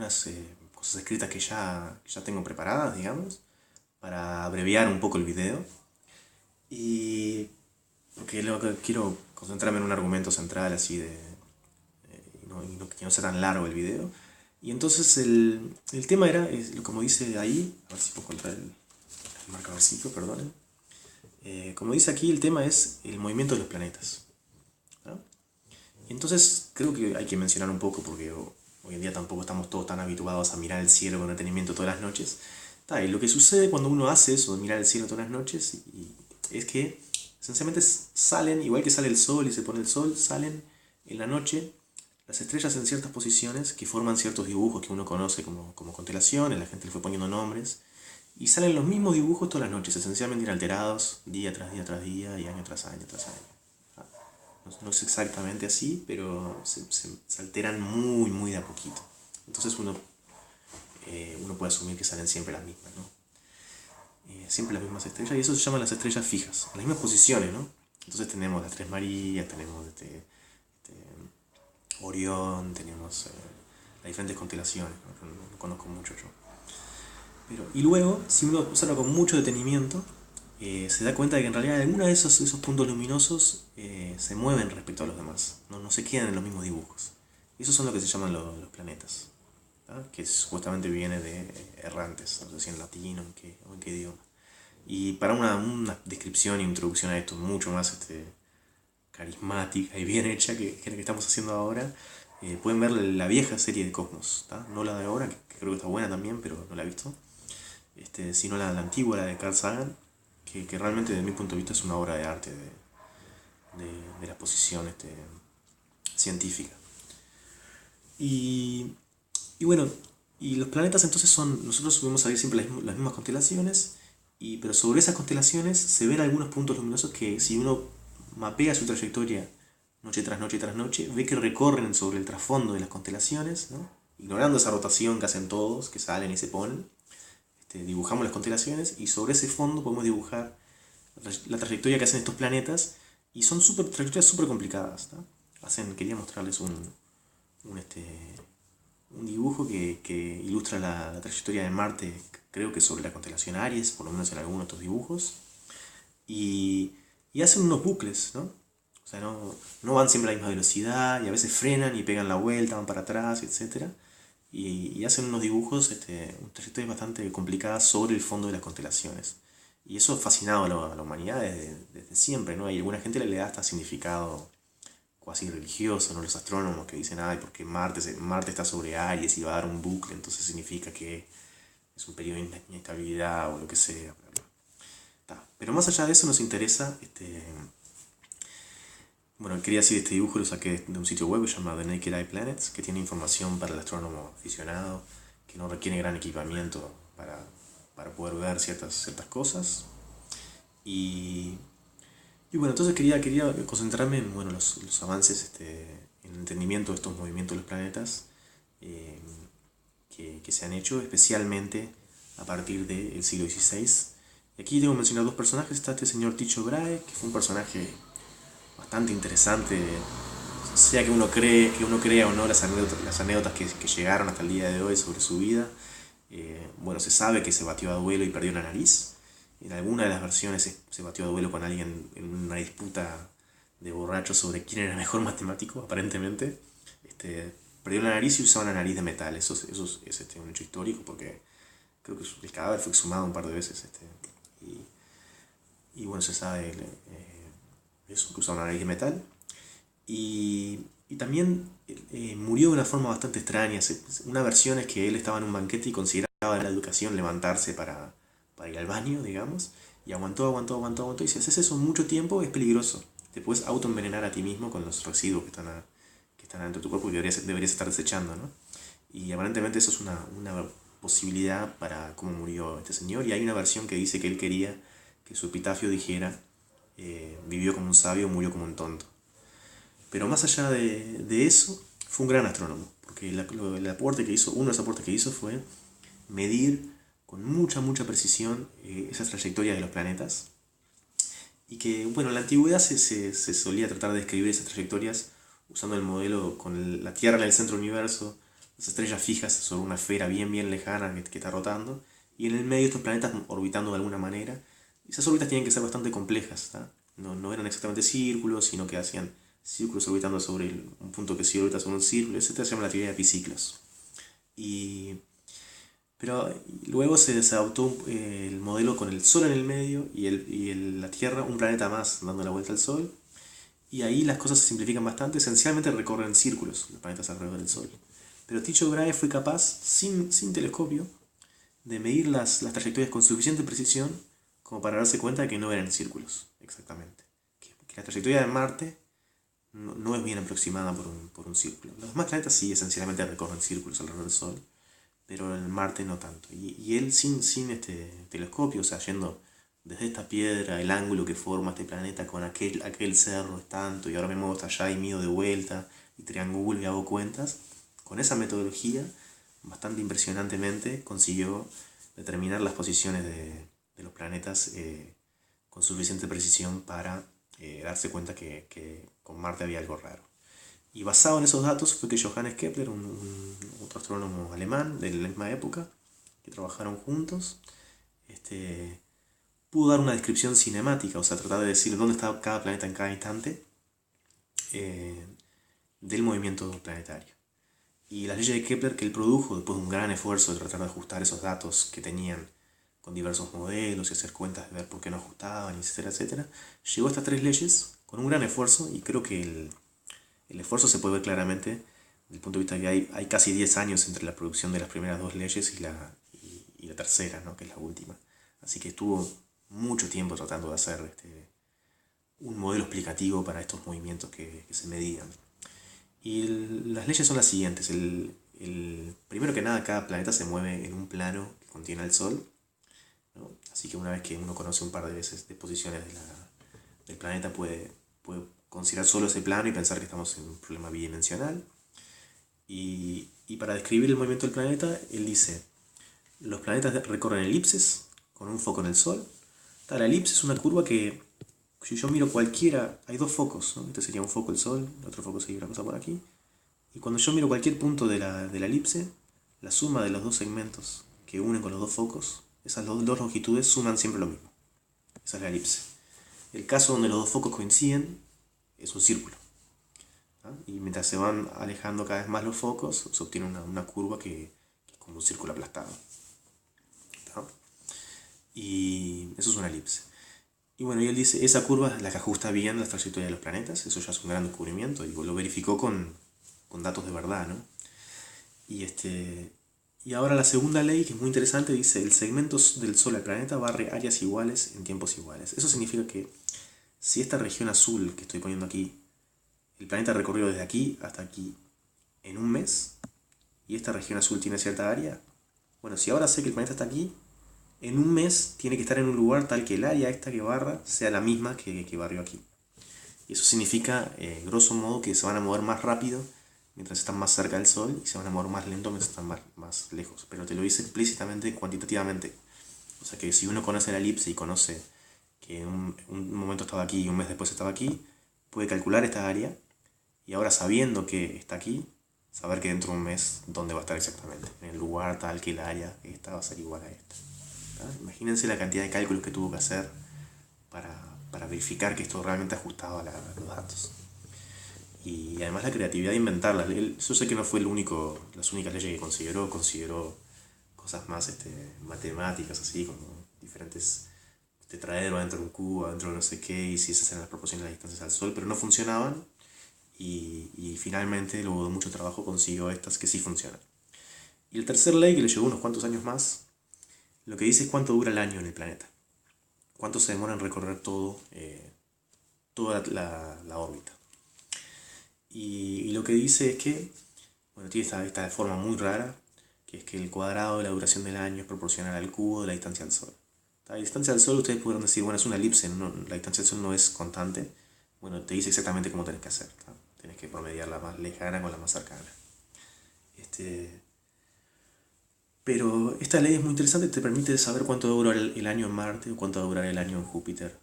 algunas cosas escritas que ya tengo preparadas, digamos, para abreviar un poco el video. Y porque lo que quiero concentrarme en un argumento central así que no sea tan largo el video. Y entonces el tema era, como dice ahí, a ver si puedo encontrar el marcadorcito, perdonen. Como dice aquí, el tema es el movimiento de los planetas, ¿no? Entonces creo que hay que mencionar un poco, porque hoy en día tampoco estamos todos tan habituados a mirar el cielo con detenimiento todas las noches. Y lo que sucede cuando uno hace eso, de mirar el cielo todas las noches, es que esencialmente salen, igual que sale el sol y se pone el sol, salen en la noche las estrellas en ciertas posiciones que forman ciertos dibujos que uno conoce como constelaciones, la gente le fue poniendo nombres, y salen los mismos dibujos todas las noches, esencialmente inalterados, día tras día tras día y año tras año tras año. No es exactamente así, pero se alteran muy, muy de a poquito. Entonces uno puede asumir que salen siempre las mismas, ¿no? Siempre las mismas estrellas, y eso se llaman las estrellas fijas, las mismas posiciones, ¿no? Entonces tenemos las Tres Marías, tenemos Orión, tenemos las diferentes constelaciones, ¿no? No conozco mucho yo. Y luego, si uno observa con mucho detenimiento, se da cuenta de que en realidad algunos de esos puntos luminosos se mueven respecto a los demás, no se quedan en los mismos dibujos. Y esos son lo que se llaman los planetas, ¿tá? Que supuestamente viene de errantes, no sé si en latín o en qué idioma. Y para una descripción e introducción a esto mucho más carismática y bien hecha que la que estamos haciendo ahora, pueden ver la vieja serie de Cosmos, ¿tá? No la de ahora, que creo que está buena también, pero no la he visto, sino la antigua, la de Carl Sagan, que realmente desde mi punto de vista es una obra de arte de la posición científica. Y, y bueno, y los planetas entonces nosotros vemos a ver siempre las mismas constelaciones, pero sobre esas constelaciones se ven algunos puntos luminosos que si uno mapea su trayectoria noche tras noche tras noche, ve que recorren sobre el trasfondo de las constelaciones, ¿no? Ignorando esa rotación que hacen todos, que salen y se ponen. Dibujamos las constelaciones y sobre ese fondo podemos dibujar la trayectoria que hacen estos planetas, y son trayectorias súper complicadas, ¿no? Quería mostrarles un dibujo que ilustra la trayectoria de Marte, creo que sobre la constelación Aries, por lo menos en algunos de estos dibujos, y hacen unos bucles, ¿no? O sea, no van siempre a la misma velocidad, y a veces frenan y pegan la vuelta, van para atrás, etc. Y hacen unos dibujos, trayectorias bastante complicadas sobre el fondo de las constelaciones. Y eso ha fascinado a la humanidad desde siempre, ¿no? Y alguna gente le da hasta significado cuasi religioso, ¿no? Los astrónomos que dicen, ay, porque Marte está sobre Aries y va a dar un bucle, entonces significa que es un periodo de inestabilidad o lo que sea. Pero más allá de eso nos interesa, bueno, quería decir, este dibujo lo saqué de un sitio web que se llama The Naked Eye Planets, que tiene información para el astrónomo aficionado, que no requiere gran equipamiento para poder ver ciertas cosas. Y bueno, entonces quería concentrarme en bueno, los avances en el entendimiento de estos movimientos de los planetas eh, que se han hecho, especialmente a partir del siglo XVI. Y aquí tengo que mencionar dos personajes. Está este señor Tycho Brahe, que fue un personaje bastante interesante, sea que uno crea o no las anécdotas que llegaron hasta el día de hoy sobre su vida. Bueno, se sabe que se batió a duelo y perdió la nariz. En alguna de las versiones se batió a duelo con alguien en una disputa de borrachos sobre quién era el mejor matemático, aparentemente. Perdió la nariz y usaba una nariz de metal. Eso es un hecho histórico, porque creo que el cadáver fue exhumado un par de veces. Y bueno, se sabe eso, que usaba una nariz de metal. Y también murió de una forma bastante extraña. Una versión es que él estaba en un banquete y consideraba la educación levantarse para ir al baño, digamos, y aguantó, y si haces eso mucho tiempo es peligroso. Te puedes autoenvenenar a ti mismo con los residuos que están dentro de tu cuerpo y deberías estar desechando, ¿no? Y aparentemente eso es una posibilidad para cómo murió este señor, y hay una versión que dice que él quería que su epitafio dijera vivió como un sabio, murió como un tonto. Pero más allá de eso, fue un gran astrónomo, porque uno de los aportes que hizo fue medir con mucha precisión esas trayectorias de los planetas, y que, bueno, en la antigüedad se solía tratar de describir esas trayectorias usando el modelo con la Tierra en el centro del universo, las estrellas fijas sobre una esfera bien lejana que está rotando, y en el medio estos planetas orbitando de alguna manera. Esas órbitas tienen que ser bastante complejas, ¿tá? No eran exactamente círculos, sino que hacían círculos orbitando sobre un punto que sí orbita sobre un círculo, etcétera. Se llama la teoría de epiciclos. Pero luego se adoptó el modelo con el Sol en el medio la Tierra, un planeta más dando la vuelta al Sol. Y ahí las cosas se simplifican bastante. Esencialmente recorren círculos los planetas alrededor del Sol. Pero Tycho Brahe fue capaz, sin telescopio, de medir las trayectorias con suficiente precisión como para darse cuenta de que no eran círculos, exactamente. Que la trayectoria de Marte no es bien aproximada por un círculo. Los demás planetas sí, esencialmente recorren círculos alrededor del Sol, pero en Marte no tanto. Y él sin este telescopio, o sea, yendo desde esta piedra, el ángulo que forma este planeta con aquel cerro es tanto, y ahora me muevo hasta allá y mido de vuelta, y triangulo y hago cuentas, con esa metodología, bastante impresionantemente, consiguió determinar las posiciones de los planetas con suficiente precisión para darse cuenta que con Marte había algo raro. Y basado en esos datos fue que Johannes Kepler, otro astrónomo alemán de la misma época, que trabajaron juntos, pudo dar una descripción cinemática, o sea, tratar de decir dónde estaba cada planeta en cada instante del movimiento planetario. Y las leyes de Kepler que él produjo, después de un gran esfuerzo de tratar de ajustar esos datos que tenían con diversos modelos y hacer cuentas de ver por qué no ajustaban, etcétera, etcétera, llegó a estas 3 leyes con un gran esfuerzo, y creo que el esfuerzo se puede ver claramente desde el punto de vista que hay casi 10 años entre la producción de las primeras 2 leyes y la tercera, ¿no? Que es la última. Así que estuvo mucho tiempo tratando de hacer un modelo explicativo para estos movimientos que se medían. Y las leyes son las siguientes. Primero que nada, cada planeta se mueve en un plano que contiene al Sol, ¿no? Así que una vez que uno conoce un par de veces de posiciones del planeta, puede considerar solo ese plano y pensar que estamos en un problema bidimensional. Y para describir el movimiento del planeta, él dice, los planetas recorren elipses con un foco en el Sol. La elipse es una curva que, si yo miro cualquiera, hay 2 focos, ¿no? Este sería un foco el Sol, el otro foco sería una cosa por aquí. Y cuando yo miro cualquier punto de la elipse, la suma de los 2 segmentos que unen con los 2 focos, esas 2 longitudes suman siempre lo mismo. Esa es la elipse. El caso donde los 2 focos coinciden es un círculo. Y mientras se van alejando cada vez más los focos, se obtiene una curva que es como un círculo aplastado. ¿Tá? Y eso es una elipse. Y bueno, y él dice, esa curva es la que ajusta bien las trayectorias de los planetas. Eso ya es un gran descubrimiento, y lo verificó con datos de verdad, ¿no? Y ahora la segunda ley, que es muy interesante, dice, el segmento del Sol al planeta barre áreas iguales en tiempos iguales. Eso significa que si esta región azul que estoy poniendo aquí, el planeta recorrió desde aquí hasta aquí en un mes, y esta región azul tiene cierta área, bueno, si ahora sé que el planeta está aquí, en un mes tiene que estar en un lugar tal que el área esta que barra sea la misma que barrió aquí. Y eso significa, grosso modo, que se van a mover más rápido mientras están más cerca del Sol, y se van a mover más lento mientras están más lejos. Pero te lo dice explícitamente, cuantitativamente. O sea que si uno conoce la elipse y conoce que en un momento estaba aquí y un mes después estaba aquí, puede calcular esta área, y ahora sabiendo que está aquí, saber que dentro de un mes dónde va a estar exactamente, en el lugar tal que el área esta va a ser igual a esta. Imagínense la cantidad de cálculos que tuvo que hacer para verificar que esto realmente ajustaba los datos. Y además la creatividad de inventarlas. Yo sé que no fue las únicas leyes que consideró cosas más matemáticas, así como diferentes tetraedros dentro de un cubo, dentro de no sé qué, y si esas eran las proporciones de las distancias al Sol, pero no funcionaban, y finalmente, luego de mucho trabajo, consiguió estas que sí funcionan. Y la tercera ley, que le llevó unos cuantos años más, lo que dice es cuánto dura el año en el planeta, cuánto se demora en recorrer toda la órbita. Y lo que dice es que, bueno, tiene esta forma muy rara, que es que el cuadrado de la duración del año es proporcional al cubo de la distancia al Sol. La distancia al Sol, ustedes podrán decir, bueno, es una elipse, la distancia al Sol no es constante. Bueno, te dice exactamente cómo tenés que hacer. Tenés que promediar la más lejana con la más cercana. Pero esta ley es muy interesante, te permite saber cuánto dura el año en Marte o cuánto va a durar el año en Júpiter,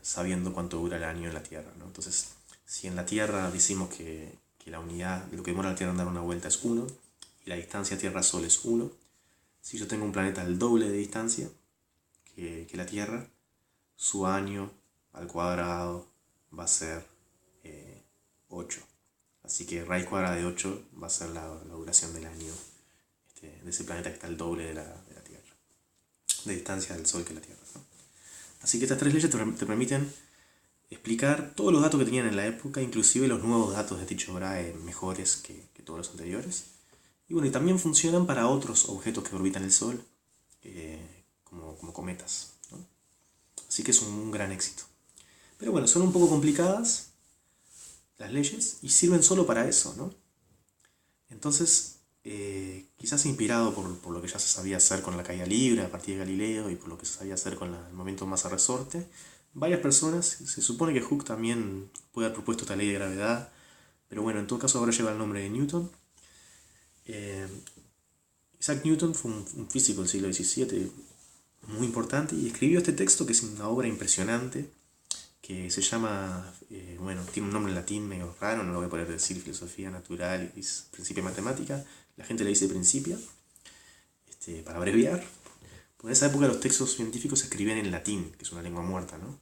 sabiendo cuánto dura el año en la Tierra, ¿no? Entonces, si en la Tierra decimos que la unidad, lo que demora la Tierra en dar una vuelta es 1, y la distancia Tierra-Sol es 1, si yo tengo un planeta al doble de distancia que la Tierra, su año al cuadrado va a ser 8. Así que raíz cuadrada de 8 va a ser la duración del año de ese planeta que está al doble de la Tierra, de distancia del Sol que la Tierra, ¿no? Así que estas 3 leyes te permiten explicar todos los datos que tenían en la época, inclusive los nuevos datos de Tycho Brahe mejores que todos los anteriores. Y bueno, y también funcionan para otros objetos que orbitan el Sol, como cometas, ¿no? Así que es un gran éxito. Pero bueno, son un poco complicadas las leyes y sirven solo para eso, ¿no? Entonces, quizás inspirado por lo que ya se sabía hacer con la caída libre a partir de Galileo y por lo que se sabía hacer con el movimiento de masa-resorte, varias personas, se supone que Hooke también puede haber propuesto esta ley de gravedad, pero bueno, en todo caso ahora lleva el nombre de Newton. Isaac Newton fue un físico del siglo XVII muy importante y escribió este texto que es una obra impresionante, que se llama, bueno, tiene un nombre en latín medio raro, no lo voy a poder decir, Filosofía Naturalis, Principia Matemática, la gente le dice Principia, para abreviar. Porque en esa época los textos científicos se escribían en latín, que es una lengua muerta, ¿no?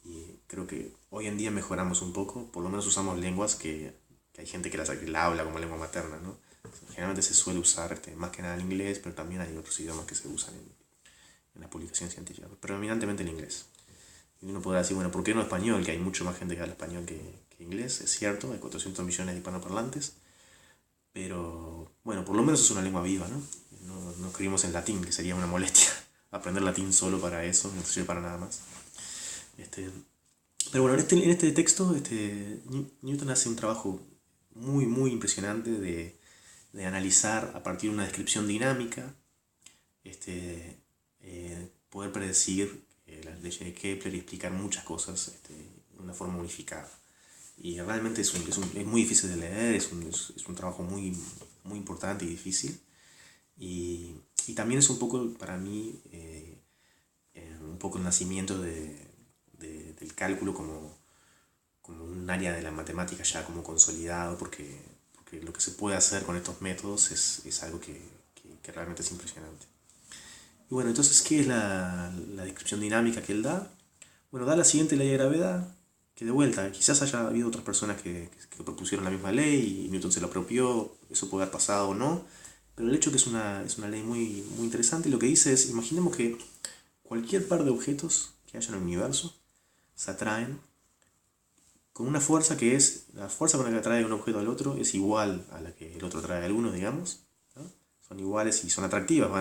Y creo que hoy en día mejoramos un poco, por lo menos usamos lenguas que hay gente que la habla como lengua materna, ¿no? Generalmente se suele usar más que nada el inglés, pero también hay otros idiomas que se usan en la publicación científica, predominantemente el inglés. Y uno podrá decir, bueno, ¿por qué no español? Que hay mucho más gente que habla español que inglés, es cierto, hay 400 millones de hispanoparlantes, pero bueno, por lo menos es una lengua viva, ¿no? No escribimos en latín, que sería una molestia. Aprender latín solo para eso, no sirve para nada más. Pero bueno, en este texto Newton hace un trabajo muy, muy impresionante de analizar a partir de una descripción dinámica, poder predecir las leyes de Kepler y explicar muchas cosas de una forma unificada. Y realmente es muy difícil de leer, es un trabajo muy, muy importante y difícil. Y también es un poco, para mí, un poco el nacimiento del cálculo como un área de la matemática ya como consolidado, porque lo que se puede hacer con estos métodos es algo que realmente es impresionante. Y bueno, entonces, ¿qué es la descripción dinámica que él da? Bueno, da la siguiente ley de gravedad, que de vuelta, quizás haya habido otras personas que propusieron la misma ley y Newton se la apropió, eso puede haber pasado o no, pero el hecho que es una ley muy, muy interesante, y lo que dice es, imaginemos que cualquier par de objetos que haya en el universo se atraen con una fuerza que es, la fuerza con la que atrae un objeto al otro es igual a la que el otro atrae al uno, digamos, ¿no? Son iguales y son atractivas,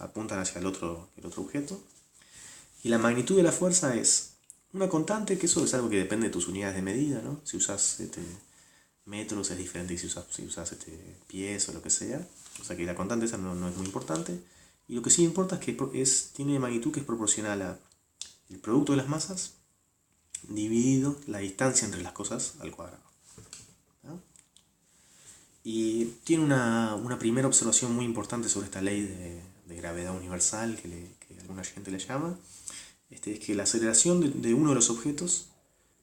apuntan hacia el otro objeto. Y la magnitud de la fuerza es una constante, que eso es algo que depende de tus unidades de medida, ¿no? Si usas metros es diferente que si usas pies o lo que sea. O sea que la constante esa no es muy importante. Y lo que sí importa es que tiene magnitud que es proporcional al producto de las masas dividido la distancia entre las cosas al cuadrado, ¿no? Y tiene una primera observación muy importante sobre esta ley de gravedad universal que alguna gente le llama, es que la aceleración de uno de los objetos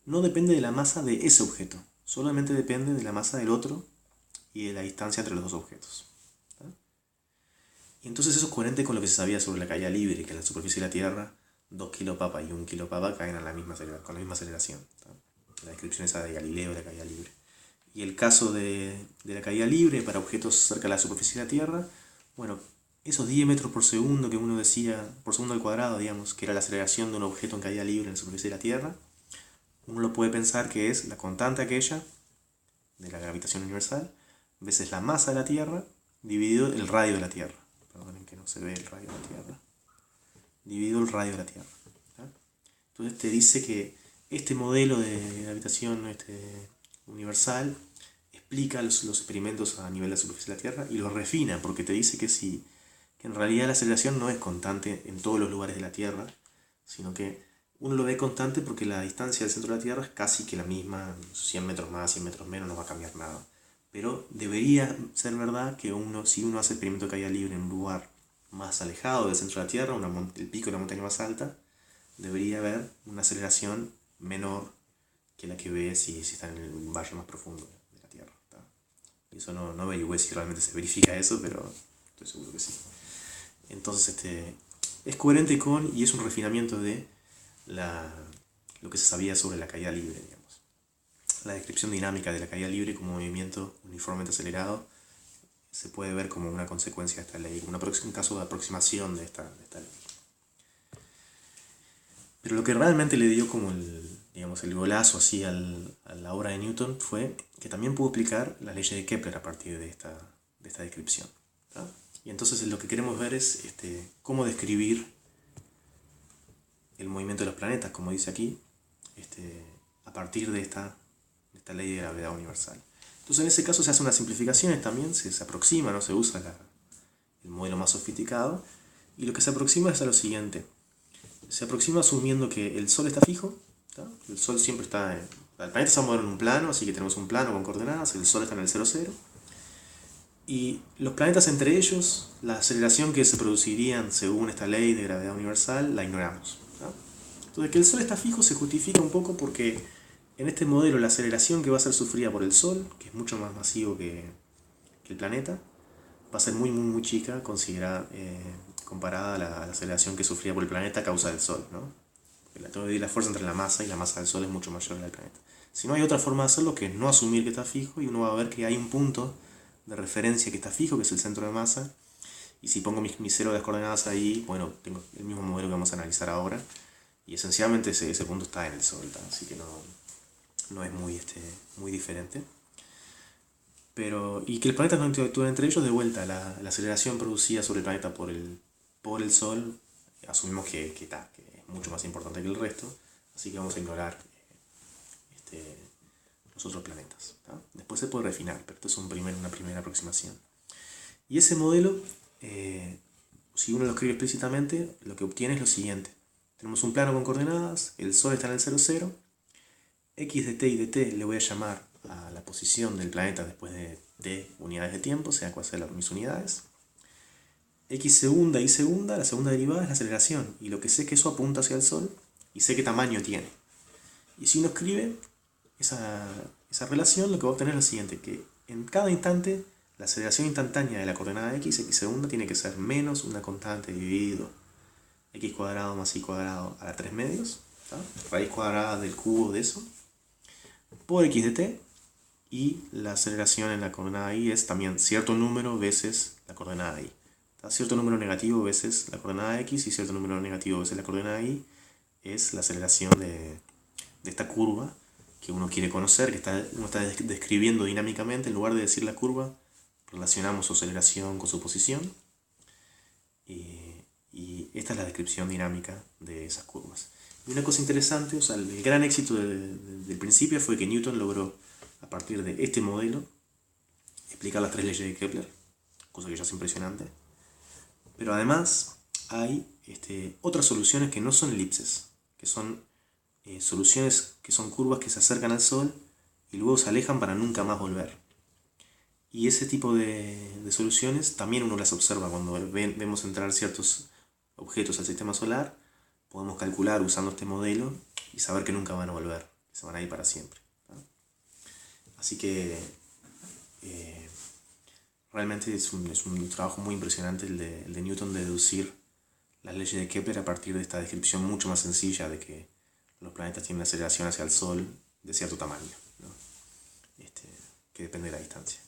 no depende de la masa de ese objeto, solamente depende de la masa del otro y de la distancia entre los dos objetos, ¿no? Y entonces eso es coherente con lo que se sabía sobre la caída libre, que en la superficie de la Tierra 2 kilopapa y 1 kilopapa caen con la misma aceleración, ¿no? La descripción esa de Galileo de la caída libre. Y el caso de la caída libre para objetos cerca de la superficie de la Tierra, bueno, esos 10 metros por segundo que uno decía, por segundo al cuadrado, digamos, que era la aceleración de un objeto en caída libre en la superficie de la Tierra, uno lo puede pensar que es la constante aquella de la gravitación universal veces la masa de la Tierra dividido el radio de la Tierra. Perdonen que no se ve el radio de la Tierra. Dividido el radio de la Tierra, ¿no? Entonces te dice que este modelo de gravitación universal explica los experimentos a nivel de la superficie de la Tierra y los refina, porque te dice que en realidad la aceleración no es constante en todos los lugares de la Tierra, sino que uno lo ve constante porque la distancia del centro de la Tierra es casi que la misma, 100 metros más, 100 metros menos, no va a cambiar nada. Pero debería ser verdad que si uno hace experimento de caída libre en un lugar más alejado del centro de la Tierra, el pico de la montaña más alta, debería haber una aceleración menor que la que ve si está en el valle más profundo de la Tierra, ¿tá? Y eso no averigüé si realmente se verifica eso, pero estoy seguro que sí. Entonces es coherente con y es un refinamiento de lo que se sabía sobre la caída libre, digamos. La descripción dinámica de la caída libre como movimiento uniformemente acelerado se puede ver como una consecuencia de esta ley, un caso de aproximación de esta ley. Pero lo que realmente le dio como el golazo así a la obra de Newton fue que también pudo explicar las leyes de Kepler a partir de esta descripción. ¿Tá? Y entonces lo que queremos ver es cómo describir el movimiento de los planetas, como dice aquí, a partir de esta ley de gravedad universal. Entonces en ese caso se hace unas simplificaciones también, se aproxima, no se usa el modelo más sofisticado, y lo que se aproxima es a lo siguiente. Se aproxima asumiendo que el Sol está fijo, ¿tá? El Sol siempre está... el planeta se va a mover en un plano, así que tenemos un plano con coordenadas, el Sol está en el 0, 0. Y los planetas entre ellos, la aceleración que se producirían según esta ley de gravedad universal, la ignoramos. ¿Tá? Entonces que el Sol está fijo se justifica un poco porque en este modelo la aceleración que va a ser sufrida por el Sol, que es mucho más masivo que el planeta, va a ser muy, muy, muy chica comparada a la aceleración que sufría por el planeta a causa del Sol, ¿no? La fuerza entre la masa y la masa del Sol es mucho mayor que la del planeta. Si no, hay otra forma de hacerlo que es no asumir que está fijo, y uno va a ver que hay un punto de referencia que está fijo, que es el centro de masa, y si pongo mis cero de las coordenadas ahí, bueno, tengo el mismo modelo que vamos a analizar ahora, y esencialmente ese punto está en el Sol, ¿tá? Así que no es muy diferente. Y que los planetas no interactúan entre ellos, de vuelta, la aceleración producida sobre el planeta por el Sol, asumimos que es mucho más importante que el resto, así que vamos a ignorar los otros planetas. ¿Tá? Después se puede refinar, pero esto es una primera aproximación. Y ese modelo, si uno lo escribe explícitamente, lo que obtiene es lo siguiente. Tenemos un plano con coordenadas, el Sol está en el 0, 0, x de t y de t le voy a llamar a la posición del planeta después de t unidades de tiempo, sea cual sea mis unidades. X segunda y segunda, la segunda derivada es la aceleración, y lo que sé es que eso apunta hacia el Sol, y sé qué tamaño tiene. Y si uno escribe esa relación, lo que va a obtener es lo siguiente, que en cada instante la aceleración instantánea de la coordenada x segunda, tiene que ser menos una constante dividido x cuadrado más y cuadrado a la 3 medios, ¿tá? Raíz cuadrada del cubo de eso, por x de t, y la aceleración en la coordenada y es también cierto número veces la coordenada y. ¿Tá? Cierto número negativo veces la coordenada x y cierto número negativo veces la coordenada y es la aceleración de esta curva que uno quiere conocer, que uno está describiendo dinámicamente. En lugar de decir la curva, relacionamos su aceleración con su posición, y esta es la descripción dinámica de esas curvas. Y una cosa interesante, o sea, el gran éxito del principio fue que Newton logró, a partir de este modelo, explicar las 3 leyes de Kepler, cosa que ya es impresionante. Pero además hay otras soluciones que no son elipses, que son soluciones que son curvas que se acercan al Sol y luego se alejan para nunca más volver. Y ese tipo de soluciones también uno las observa cuando vemos entrar ciertos objetos al sistema solar. Podemos calcular usando este modelo y saber que nunca van a volver, que se van a ir para siempre. ¿Tá? Así que realmente es un trabajo muy impresionante el de Newton de deducir las leyes de Kepler a partir de esta descripción mucho más sencilla de que los planetas tienen una aceleración hacia el Sol de cierto tamaño, ¿no? Que depende de la distancia.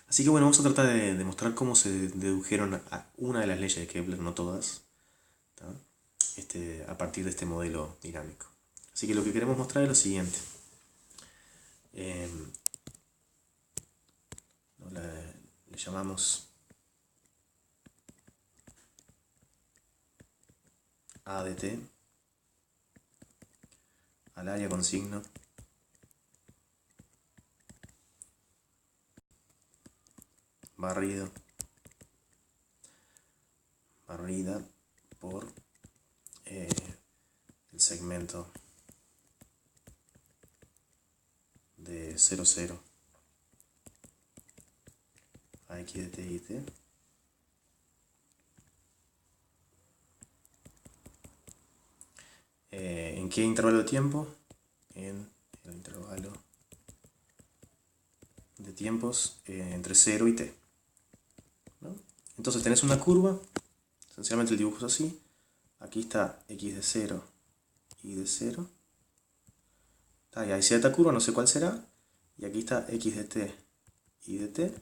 Así que bueno, vamos a tratar de demostrar cómo se dedujeron una de las leyes de Kepler, no todas, ¿tá? A partir de este modelo dinámico. Así que lo que queremos mostrar es lo siguiente. Le llamamos A de t al área con signo barrida por el segmento de 0, 0 a x de t y t ¿en qué intervalo de tiempo? En el intervalo de tiempos entre 0 y t, ¿no? Entonces tenés una curva, esencialmente el dibujo es así. Aquí está x de 0 y de 0. Y hay cierta curva, no sé cuál será. Y aquí está x de t y de t.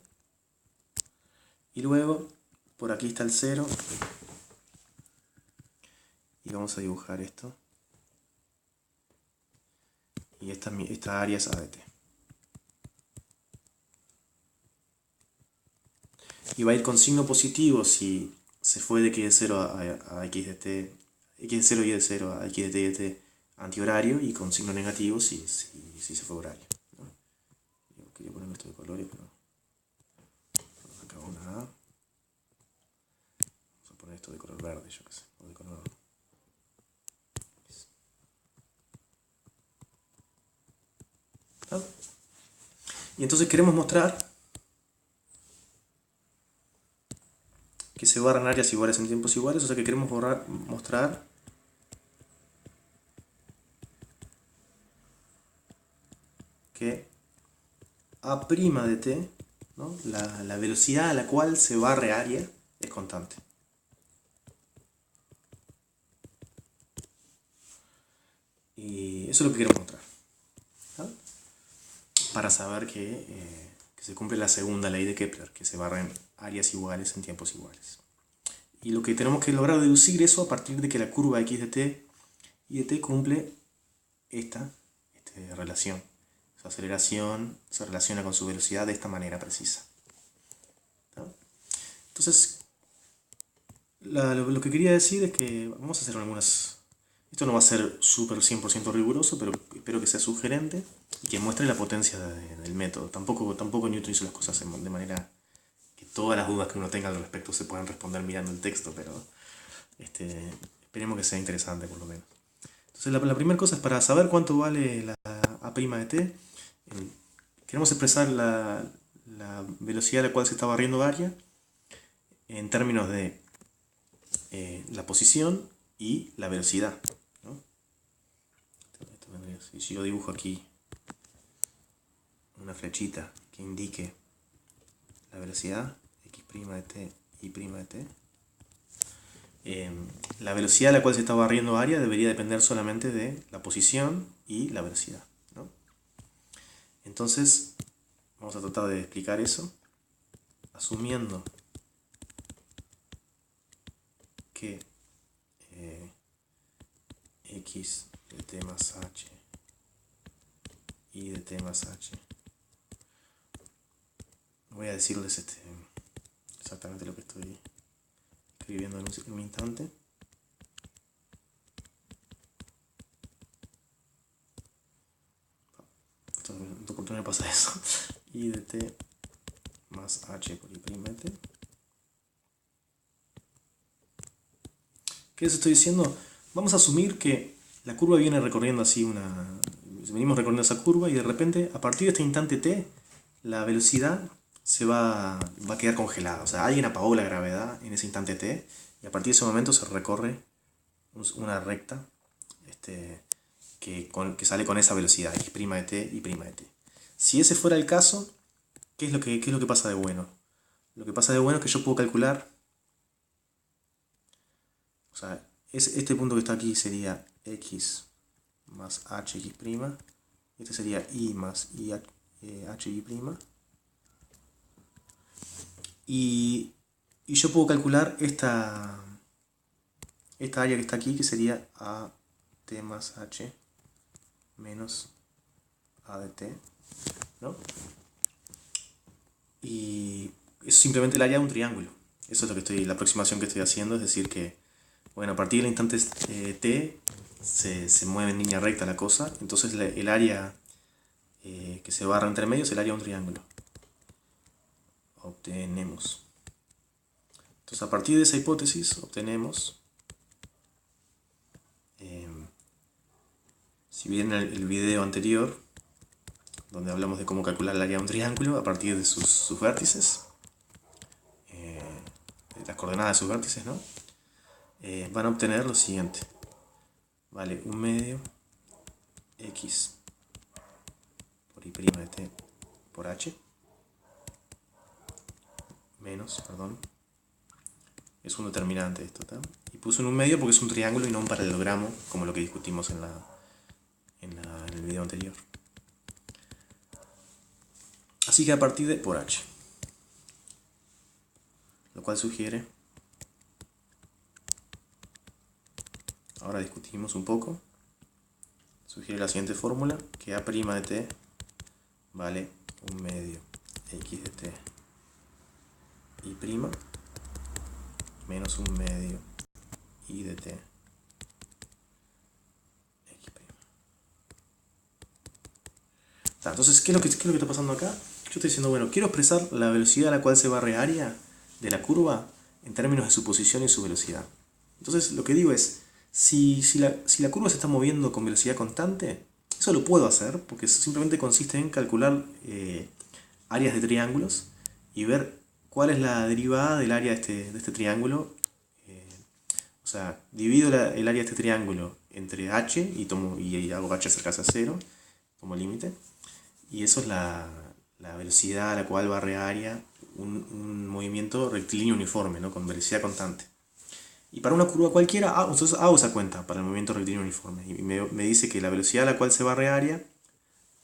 Y luego, por aquí está el 0. Y vamos a dibujar esto. Y esta área es a de t. Y va a ir con signo positivo si se fue de x de 0 a x de t, x de 0 y de 0 a x de t y de t antihorario, y con signo negativo si se fue horario, ¿no? Yo quería poner esto de colores, pero acá una A. Vamos a poner esto de color verde, yo qué sé, o de color... ¿no? Y entonces queremos mostrar que se barran áreas iguales en tiempos iguales, o sea que queremos mostrar que A' de t, ¿no? La velocidad a la cual se barre área es constante. Y eso es lo que queremos mostrar, ¿no? Para saber que se cumple la segunda ley de Kepler, que se barren áreas iguales en tiempos iguales. Y lo que tenemos que lograr deducir eso a partir de que la curva x de t y de t cumple esta relación. Su aceleración se relaciona con su velocidad de esta manera precisa, ¿no? Entonces, lo que quería decir es que vamos a hacer algunas... Esto no va a ser súper 100% riguroso, pero espero que sea sugerente y que muestre la potencia del método. Tampoco Newton hizo las cosas de manera que todas las dudas que uno tenga al respecto se puedan responder mirando el texto, pero esperemos que sea interesante por lo menos. Entonces la primera cosa es para saber cuánto vale la A' de t. Queremos expresar la velocidad a la cual se está barriendo área en términos de la posición y la velocidad, ¿no? Si yo dibujo aquí una flechita que indique la velocidad x' de t, y' de t, la velocidad a la cual se está barriendo área debería depender solamente de la posición y la velocidad, ¿no? Entonces vamos a tratar de explicar eso asumiendo que x de t más h y de t más h, voy a decirles exactamente lo que estoy escribiendo en un instante. ¿Por qué me pasa eso? Y de t más h por y' de t. ¿Qué les estoy diciendo? Vamos a asumir que la curva viene recorriendo así venimos recorriendo esa curva y de repente, a partir de este instante t, la velocidad se va a quedar congelada. O sea, alguien apagó la gravedad en ese instante t y a partir de ese momento se recorre una recta que sale con esa velocidad, x' de t, y' de t. Si ese fuera el caso, ¿qué es lo que pasa de bueno? Lo que pasa de bueno es que yo puedo calcular, o sea, este punto que está aquí sería x más hx', este sería y más h'y', y yo puedo calcular esta área que está aquí, que sería a t más h menos a de t, ¿no? Y es simplemente el área de un triángulo. Eso es la aproximación que estoy haciendo, es decir que, bueno, a partir del instante t se mueve en línea recta la cosa, entonces el área que se barra entre medio es el área de un triángulo. Obtenemos. Entonces a partir de esa hipótesis obtenemos, si bien el video anterior, donde hablamos de cómo calcular el área de un triángulo a partir de sus vértices, las coordenadas de sus vértices, ¿no? Van a obtener lo siguiente. Vale, 1 medio x por y' de t por h menos, perdón, es un determinante esto, ¿tá? Y puse en un medio porque es un triángulo y no un paralelogramo, como lo que discutimos en el video anterior. Así que a partir de por h, lo cual sugiere, ahora discutimos un poco, sugiere la siguiente fórmula, que a' de t vale un medio x de t y prima menos un medio y de t x prima. Entonces, ¿qué es lo que está pasando acá? Yo estoy diciendo, bueno, quiero expresar la velocidad a la cual se barre área de la curva en términos de su posición y su velocidad. Entonces, lo que digo es, si la curva se está moviendo con velocidad constante, eso lo puedo hacer, porque simplemente consiste en calcular áreas de triángulos y ver cuál es la derivada del área de este triángulo. O sea, divido el área de este triángulo entre h y hago h acercarse a 0 como límite. Y eso es la velocidad a la cual barre área un movimiento rectilíneo uniforme, ¿no? Con velocidad constante. Y para una curva cualquiera, entonces hago esa cuenta para el movimiento rectilíneo uniforme. Y me dice que la velocidad a la cual se barre área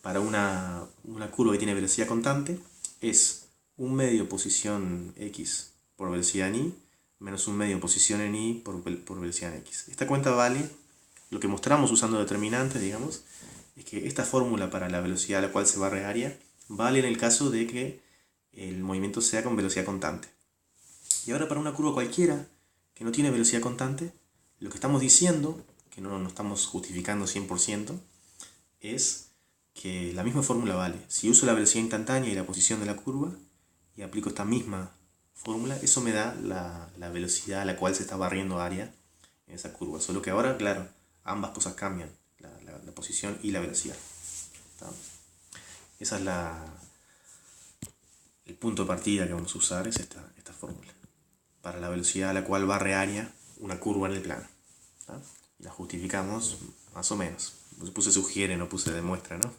para una curva que tiene velocidad constante es un medio posición x por velocidad en y menos un medio posición en y por velocidad en x. Esta cuenta vale, lo que mostramos usando determinantes, digamos, es que esta fórmula para la velocidad a la cual se barre área vale en el caso de que el movimiento sea con velocidad constante. Y ahora para una curva cualquiera que no tiene velocidad constante, lo que estamos diciendo, que no estamos justificando 100%, es que la misma fórmula vale. Si uso la velocidad instantánea y la posición de la curva y aplico esta misma fórmula, eso me da la velocidad a la cual se está barriendo área en esa curva. Solo que ahora, claro, ambas cosas cambian, la posición y la velocidad. ¿Está? Esa es el punto de partida que vamos a usar, es esta fórmula. Para la velocidad a la cual barre área una curva en el plano. ¿Está? Y la justificamos más o menos. Puse sugiere, no puse demuestra, ¿no?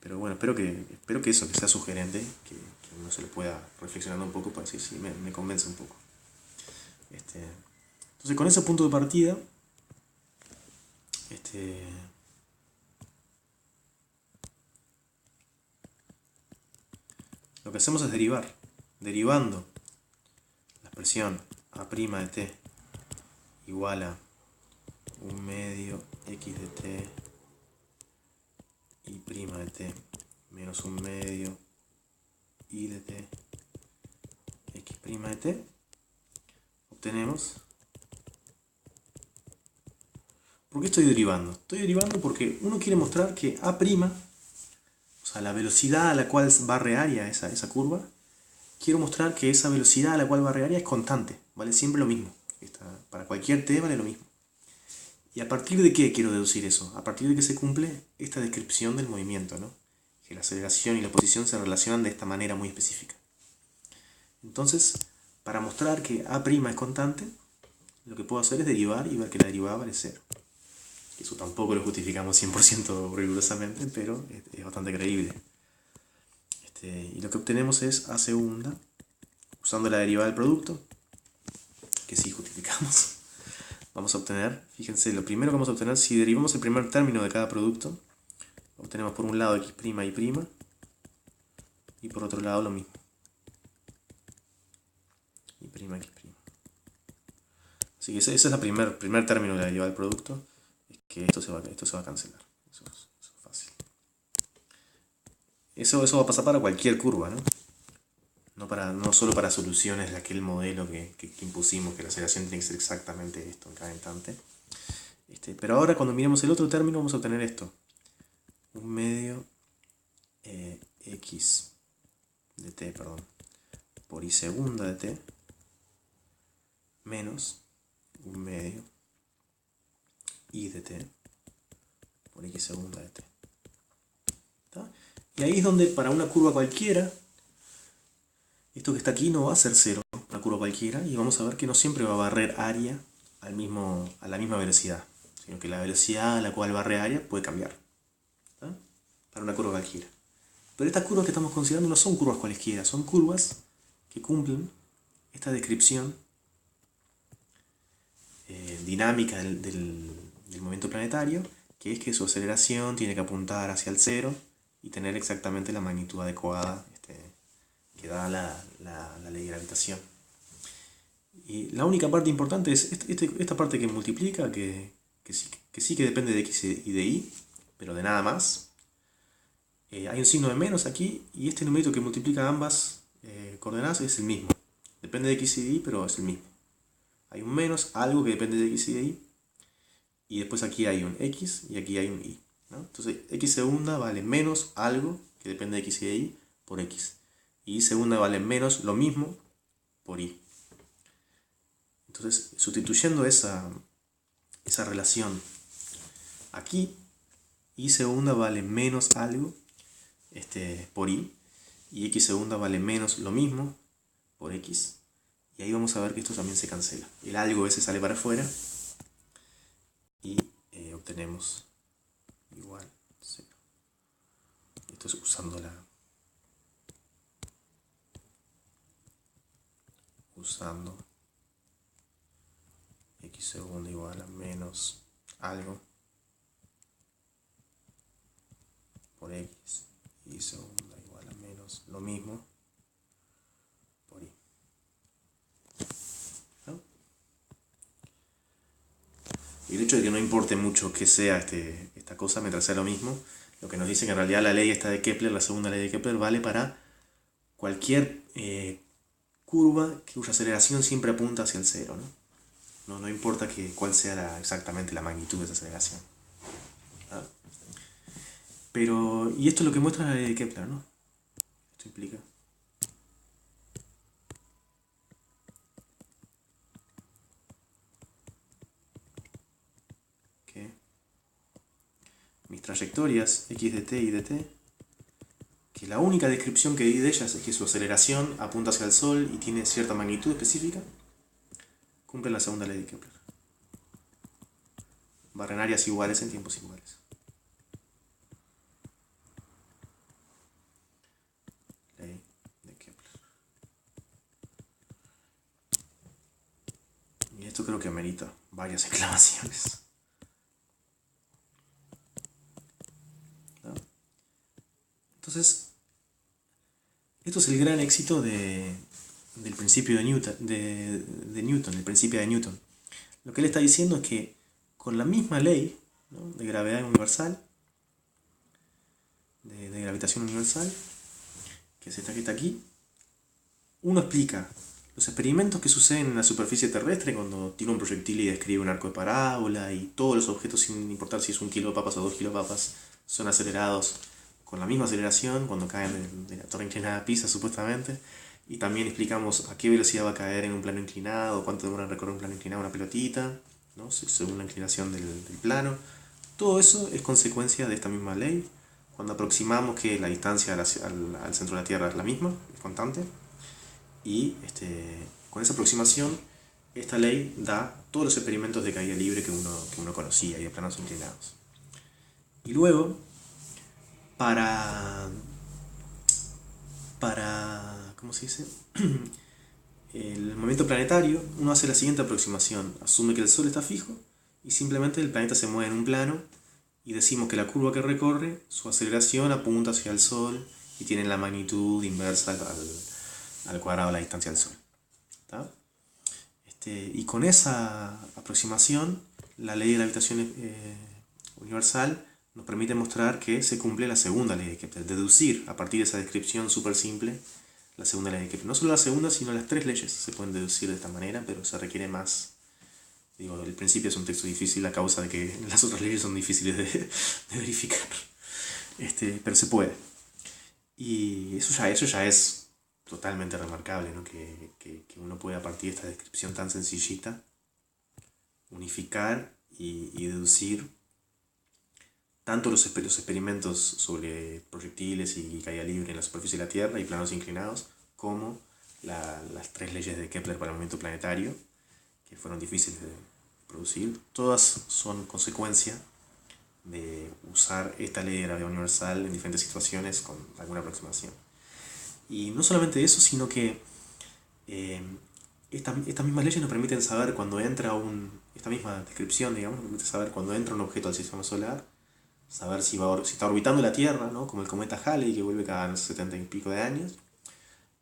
Pero bueno, espero que eso, que sea sugerente, que uno se lo pueda reflexionando un poco para decir si me convence un poco. Entonces con ese punto de partida, lo que hacemos es derivar. Derivando la expresión a' de t igual a un medio x de t y prima de t menos un medio y de t x prima de t, obtenemos. ¿Por qué estoy derivando? Estoy derivando porque uno quiere mostrar que a', o sea, la velocidad a la cual barre área esa curva, quiero mostrar que esa velocidad a la cual barre área es constante, vale siempre lo mismo. Para cualquier t vale lo mismo. ¿Y a partir de qué quiero deducir eso? A partir de que se cumple esta descripción del movimiento, ¿no? Que la aceleración y la posición se relacionan de esta manera muy específica. Entonces, para mostrar que a' es constante, lo que puedo hacer es derivar y ver que la derivada vale 0. Eso tampoco lo justificamos 100% rigurosamente, pero es bastante creíble. Y lo que obtenemos es a segunda, usando la derivada del producto, que sí justificamos. Vamos a obtener, fíjense, lo primero que vamos a obtener, si derivamos el primer término de cada producto, obtenemos por un lado x' y', y por otro lado lo mismo. Y', x'. Así que ese es el primer término de la derivada del producto, es que esto se va a cancelar. Eso es fácil. Eso va a pasar para cualquier curva, ¿no? No solo para soluciones de aquel modelo que impusimos, que la aceleración tiene que ser exactamente esto en cada instante. Pero ahora cuando miremos el otro término vamos a obtener esto. Un medio x de t, por y segunda de t, menos un medio y de t por x segunda de t. ¿Está? Y ahí es donde para una curva cualquiera, esto que está aquí no va a ser 0, una curva cualquiera, y vamos a ver que no siempre va a barrer área a la misma velocidad, sino que la velocidad a la cual barre área puede cambiar, ¿está? Para una curva cualquiera. Pero estas curvas que estamos considerando no son curvas cualesquiera, son curvas que cumplen esta descripción dinámica del movimiento planetario, que es que su aceleración tiene que apuntar hacia el cero y tener exactamente la magnitud adecuada que da la ley de gravitación. Y la única parte importante es esta parte que multiplica, que sí que depende de x y de y, pero de nada más. Hay un signo de menos aquí, y este numerito que multiplica ambas coordenadas es el mismo. Depende de x y de y, pero es el mismo. Hay un menos, algo que depende de x y de y, y después aquí hay un x y aquí hay un y, ¿no? Entonces x segunda vale menos algo que depende de x y de y por x. Y y segunda vale menos lo mismo por y. Entonces, sustituyendo esa relación aquí, y segunda vale menos algo por y x segunda vale menos lo mismo por x. Y ahí vamos a ver que esto también se cancela. El algo ese sale para afuera y obtenemos igual 0. Esto es usando x segunda igual a menos algo por x, y segunda igual a menos lo mismo por y. ¿No? Y el hecho de que no importe mucho que sea esta cosa mientras sea lo mismo, lo que nos dice que en realidad la ley esta de Kepler, la segunda ley de Kepler, vale para cualquier curva cuya aceleración siempre apunta hacia el cero, ¿no? No importa cuál sea exactamente la magnitud de esa aceleración. ¿Ah? Pero, y esto es lo que muestra la ley de Kepler, ¿no? Esto implica que mis trayectorias x de t y de t, que la única descripción que di de ellas es que su aceleración apunta hacia el Sol y tiene cierta magnitud específica, cumplen la segunda ley de Kepler. Barren áreas iguales en tiempos iguales. Ley de Kepler. Y esto creo que amerita varias exclamaciones. ¿No? Entonces, esto es el gran éxito del principio de Newton, el principio de Newton. Lo que él está diciendo es que con la misma ley, ¿no?, de gravedad universal, de gravitación universal, que es esta que está aquí, uno explica los experimentos que suceden en la superficie terrestre cuando tira un proyectil y describe un arco de parábola, y todos los objetos, sin importar si es 1 kilo de papas o 2 kilos de papas, son acelerados con la misma aceleración cuando caen de la torre inclinada a Pisa, supuestamente. Y también explicamos a qué velocidad va a caer en un plano inclinado, cuánto demora en recorrer un plano inclinado una pelotita, ¿no?, según la inclinación del plano. Todo eso es consecuencia de esta misma ley. Cuando aproximamos que la distancia al centro de la Tierra es la misma, es constante, y con esa aproximación, esta ley da todos los experimentos de caída libre que uno conocía y de planos inclinados. Y luego, para ¿cómo se dice? El movimiento planetario, uno hace la siguiente aproximación. Asume que el Sol está fijo y simplemente el planeta se mueve en un plano, y decimos que la curva que recorre, su aceleración apunta hacia el Sol y tiene la magnitud inversa al cuadrado de la distancia al Sol. ¿Tá? Y con esa aproximación, la ley de gravitación universal nos permite mostrar que se cumple la segunda ley de Kepler, deducir a partir de esa descripción súper simple la segunda ley de Kepler. No solo la segunda, sino las 3 leyes se pueden deducir de esta manera, pero se requiere más. Digo, el principio es un texto difícil a causa de que las otras leyes son difíciles de verificar. Pero se puede. Y eso ya es totalmente remarcable, ¿no? Que uno puede, a partir de esta descripción tan sencillita, unificar y deducir tanto los experimentos sobre proyectiles y caída libre en la superficie de la Tierra y planos inclinados, como las 3 leyes de Kepler para el movimiento planetario, que fueron difíciles de producir. Todas son consecuencia de usar esta ley de gravedad universal en diferentes situaciones con alguna aproximación. Y no solamente eso, sino que Estas mismas leyes nos permiten saber cuando entra esta misma descripción, digamos, nos permite saber cuando entra un objeto al sistema solar, saber si está orbitando la Tierra, ¿no? Como el cometa Halley, que vuelve cada 70 y pico de años,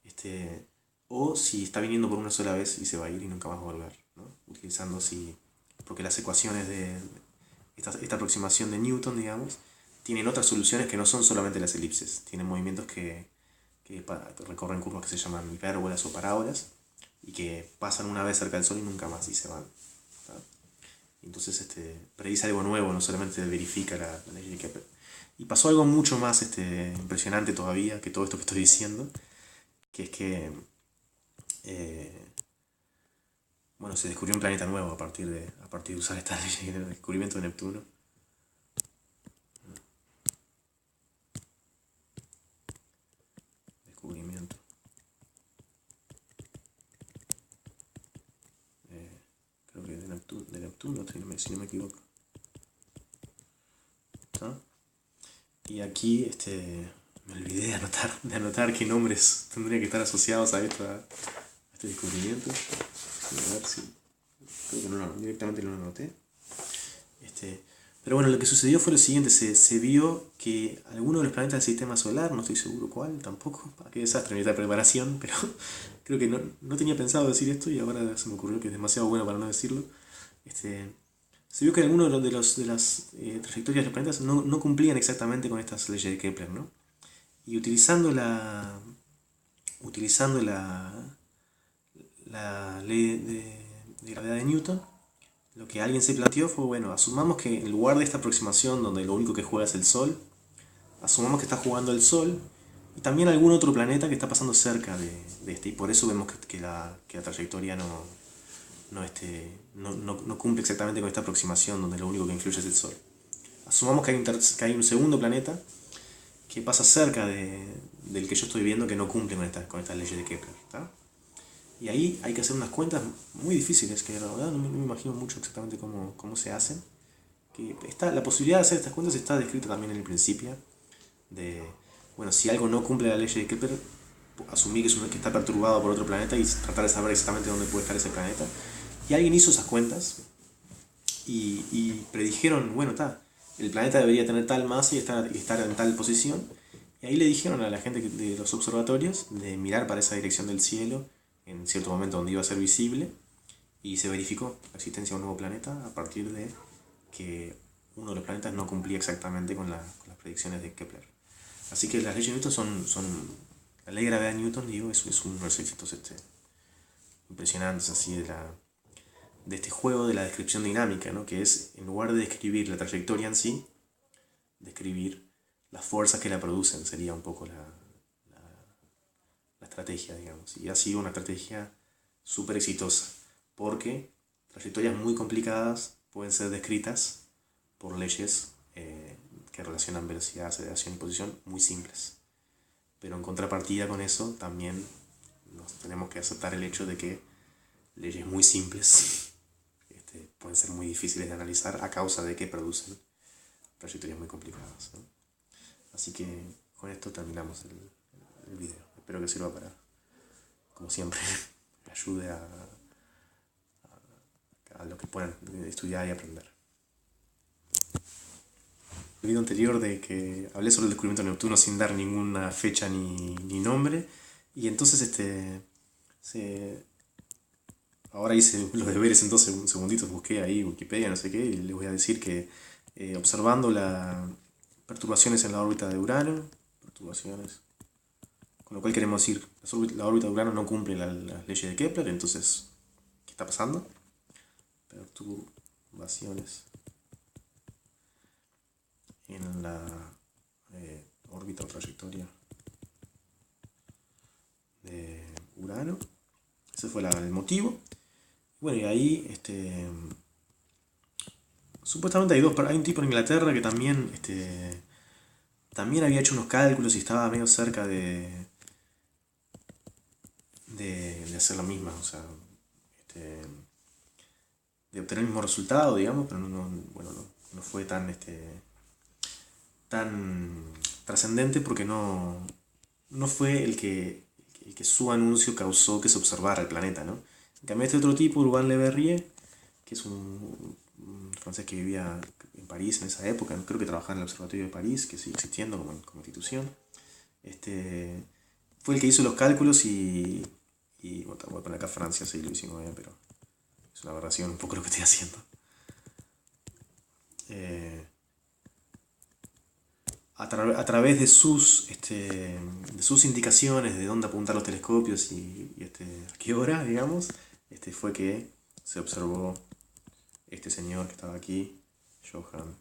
este, o si está viniendo por una sola vez y se va a ir y nunca más va a volver, ¿no? Utilizando porque las ecuaciones de esta aproximación de Newton, digamos, tienen otras soluciones que no son solamente las elipses, tienen movimientos que recorren curvas que se llaman hipérbolas o parábolas y que pasan una vez cerca del Sol y nunca más y se van, ¿tá? Entonces predice algo nuevo, no solamente verifica la ley de Kepler. Y pasó algo mucho más impresionante todavía que todo esto que estoy diciendo, que es que bueno, se descubrió un planeta nuevo a partir de usar esta ley, el descubrimiento de Neptuno. Descubrimiento. Creo que de Neptuno, si no me equivoco. ¿Está? Y aquí me olvidé de anotar qué nombres tendrían que estar asociados a este descubrimiento. A ver si. Creo que directamente no lo anoté. Pero bueno, lo que sucedió fue lo siguiente: se vio que alguno de los planetas del sistema solar, no estoy seguro cuál tampoco, qué desastre en esta preparación, pero creo que no tenía pensado decir esto y ahora se me ocurrió que es demasiado bueno para no decirlo. Se vio que algunos de las trayectorias de los planetas no cumplían exactamente con estas leyes de Kepler, ¿no? Y la ley de gravedad de Newton, lo que alguien se planteó fue, bueno, asumamos que en lugar de esta aproximación donde lo único que juega es el Sol, asumamos que está jugando el Sol y también algún otro planeta que está pasando cerca de este, y por eso vemos que la trayectoria no cumple exactamente con esta aproximación donde lo único que influye es el Sol. Asumamos que hay un segundo planeta que pasa cerca del que yo estoy viendo que no cumple con estas leyes de Kepler, ¿tá? Y ahí hay que hacer unas cuentas muy difíciles, que la verdad no me imagino mucho exactamente cómo se hacen. La posibilidad de hacer estas cuentas está descrita también en el principio, bueno, si algo no cumple la ley de Kepler, asumir que está perturbado por otro planeta y tratar de saber exactamente dónde puede estar ese planeta. Y alguien hizo esas cuentas y predijeron, bueno, el planeta debería tener tal masa y estar en tal posición. Y ahí le dijeron a la gente de los observatorios de mirar para esa dirección del cielo en cierto momento donde iba a ser visible, y se verificó la existencia de un nuevo planeta a partir de que uno de los planetas no cumplía exactamente con las predicciones de Kepler. Así que las leyes de Newton son la ley de gravedad de Newton, digo, es uno de los éxitos impresionantes así de este juego de la descripción dinámica, ¿no? Que es, en lugar de describir la trayectoria en sí, describir las fuerzas que la producen, sería un poco la estrategia, digamos. Y ha sido una estrategia súper exitosa, porque trayectorias muy complicadas pueden ser descritas por leyes que relacionan velocidad, aceleración y posición muy simples. Pero en contrapartida con eso también nos tenemos que aceptar el hecho de que leyes muy simples pueden ser muy difíciles de analizar a causa de que producen trayectorias muy complicadas, ¿no? Así que con esto terminamos el video. Espero que sirva como siempre, que ayude a lo que puedan estudiar y aprender. El video anterior de que hablé sobre el descubrimiento de Neptuno sin dar ninguna fecha ni nombre, y entonces ahora hice los deberes, entonces un segundito busqué ahí Wikipedia, no sé qué, y les voy a decir que observando las perturbaciones en la órbita de Urano, con lo cual queremos decir, la órbita de Urano no cumple las leyes de Kepler, entonces, ¿qué está pasando? Perturbaciones en la órbita o trayectoria de Urano. Ese fue el motivo. Bueno, y ahí supuestamente hay un tipo en Inglaterra que también había hecho unos cálculos y estaba medio cerca de hacer lo mismo, o sea, de obtener el mismo resultado, digamos, pero no fue tan trascendente porque no fue el que y que su anuncio causó que se observara el planeta, ¿no? En cambio, este otro tipo, Urbain Le Verrier, que es un francés que vivía en París en esa época, creo que trabajaba en el Observatorio de París, que sigue existiendo como institución, este, fue el que hizo los cálculos y bueno, voy a poner acá Francia, siglo XIX, pero es una aberración un poco lo que estoy haciendo. Eh, a través de sus indicaciones de dónde apuntar los telescopios a qué hora, digamos, fue que se observó este señor que estaba aquí, Johann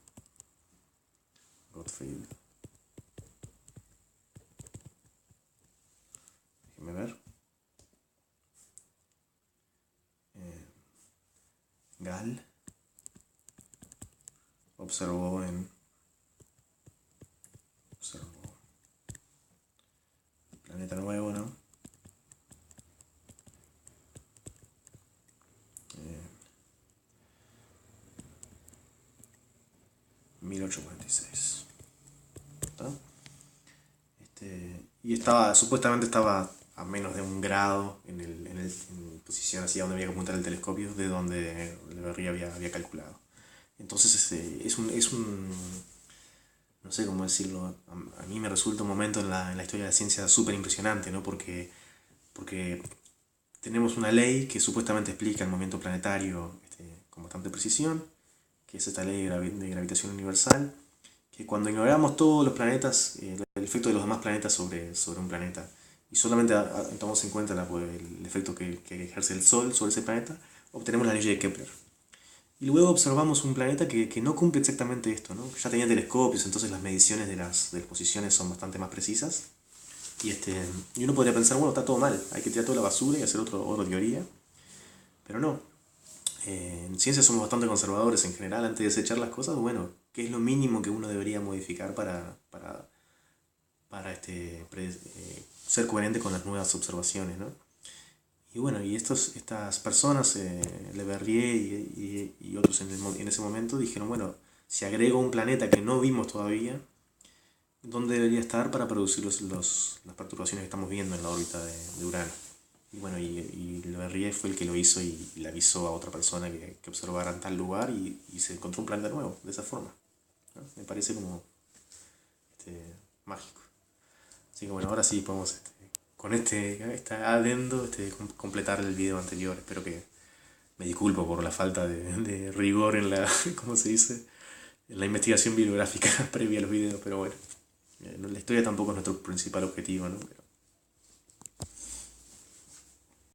Gottfried. Déjenme ver. Gall observó el planeta nuevo, ¿no? 1846. ¿Está? Y supuestamente estaba a menos de 1 grado en posición hacia donde había que apuntar el telescopio, de donde Le Verrier había calculado. Entonces no sé cómo decirlo, a mí me resulta un momento en la historia de la ciencia súper impresionante, ¿no? Porque tenemos una ley que supuestamente explica el movimiento planetario con bastante precisión, que es esta ley de gravitación universal, que cuando ignoramos todos los planetas, el efecto de los demás planetas sobre un planeta, y solamente tomamos en cuenta el efecto que ejerce el Sol sobre ese planeta, obtenemos la ley de Kepler. Y luego observamos un planeta que no cumple exactamente esto, ¿no? Ya tenía telescopios, entonces las mediciones de las posiciones son bastante más precisas. Y uno podría pensar, bueno, está todo mal, hay que tirar toda la basura y hacer otra teoría. Pero no. En ciencia somos bastante conservadores en general antes de desechar las cosas. Bueno, ¿qué es lo mínimo que uno debería modificar para ser coherente con las nuevas observaciones, ¿no? Y bueno, y estas personas, Le Verrier y otros en ese momento, dijeron, bueno, si agrego un planeta que no vimos todavía, ¿dónde debería estar para producir las perturbaciones que estamos viendo en la órbita de Urano? Y bueno, y Le Verrier fue el que lo hizo y le avisó a otra persona que observara en tal lugar y se encontró un planeta nuevo, de esa forma, ¿no? Me parece como mágico. Así que bueno, ahora sí podemos con este adendo completar el video anterior. Espero que me disculpo por la falta de rigor en la, ¿cómo se dice? En la investigación bibliográfica previa a los videos, pero bueno, la historia tampoco es nuestro principal objetivo, ¿no?